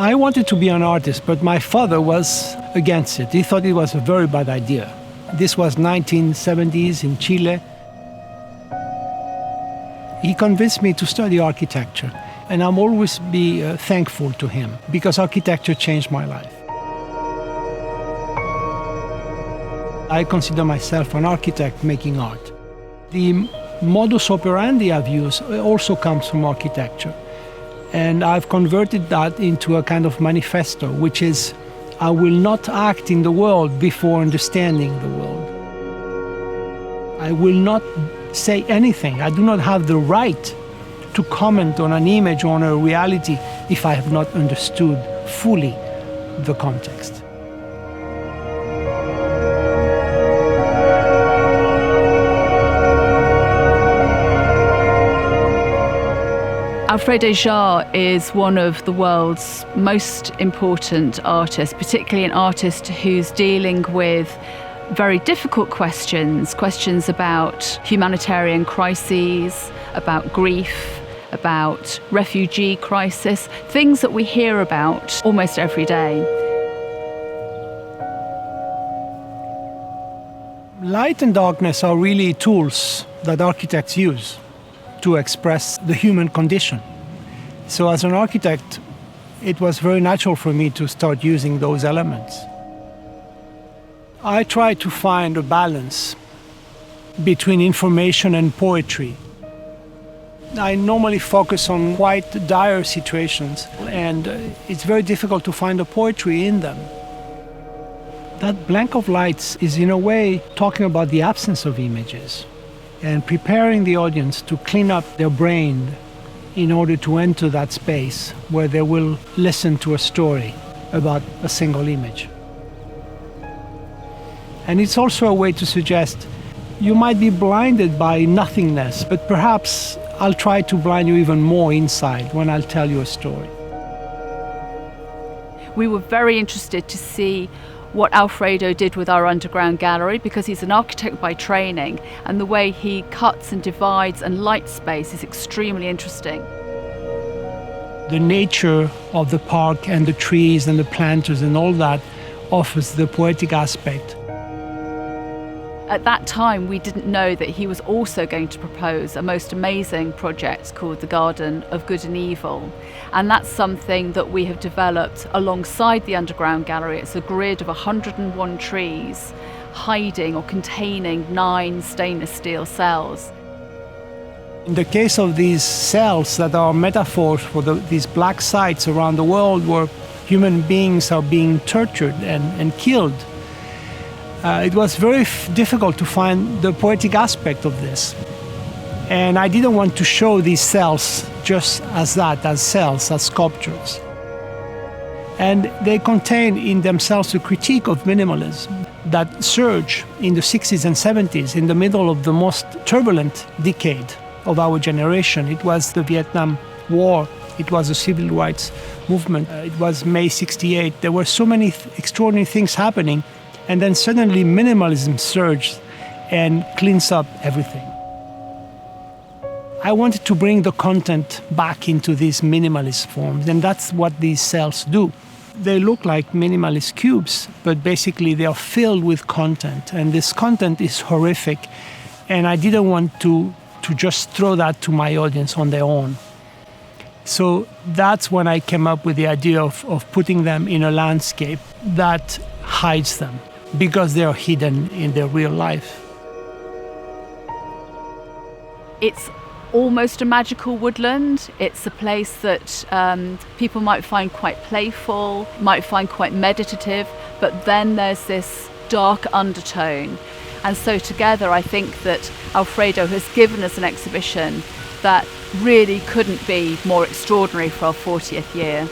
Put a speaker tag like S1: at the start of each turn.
S1: I wanted to be an artist, but my father was against it. He thought it was a very bad idea. This was 1970s in Chile. He convinced me to study architecture, and I'm always thankful to him because architecture changed my life. I consider myself an architect making art. The modus operandi I've used also comes from architecture. And I've converted that into a kind of manifesto, which is, I will not act in the world before understanding the world. I will not say anything. I do not have the right to comment on an image or on a reality if I have not understood fully the context.
S2: Alfredo Jaar is one of the world's most important artists, particularly an artist who's dealing with very difficult questions about humanitarian crises, about grief, about refugee crisis, things that we hear about almost every day.
S1: Light and darkness are really tools that architects use to express the human condition. So as an architect, it was very natural for me to start using those elements. I try to find a balance between information and poetry. I normally focus on quite dire situations, and it's very difficult to find the poetry in them. That blank of lights is in a way talking about the absence of images and preparing the audience to clean up their brain in order to enter that space where they will listen to a story about a single image. And it's also a way to suggest you might be blinded by nothingness, but perhaps I'll try to blind you even more inside when I'll tell you a story.
S2: We were very interested to see what Alfredo did with our underground gallery because he's an architect by training, and the way he cuts and divides and lights space is extremely interesting.
S1: The nature of the park and the trees and the planters and all that offers the poetic aspect.
S2: At that time, we didn't know that he was also going to propose a most amazing project called the Garden of Good and Evil. And that's something that we have developed alongside the underground gallery. It's a grid of 101 trees hiding or containing 9 stainless steel cells.
S1: In the case of these cells that are metaphors for these black sites around the world where human beings are being tortured and killed, it was very difficult to find the poetic aspect of this. And I didn't want to show these cells just as that, as cells, as sculptures. And they contain in themselves a critique of minimalism that surged in the 60s and 70s, in the middle of the most turbulent decade of our generation. It was the Vietnam War, it was the civil rights movement, it was May '68. There were so many extraordinary things happening, and then suddenly minimalism surged and cleans up everything. I wanted to bring the content back into these minimalist forms, and that's what these cells do. They look like minimalist cubes, but basically they are filled with content, and this content is horrific, and I didn't want to just throw that to my audience on their own. So that's when I came up with the idea of putting them in a landscape that hides them, because they are hidden in their real life.
S2: It's almost a magical woodland. It's a place that people might find quite playful, might find quite meditative, but then there's this dark undertone. And so together I think that Alfredo has given us an exhibition that really couldn't be more extraordinary for our 40th year.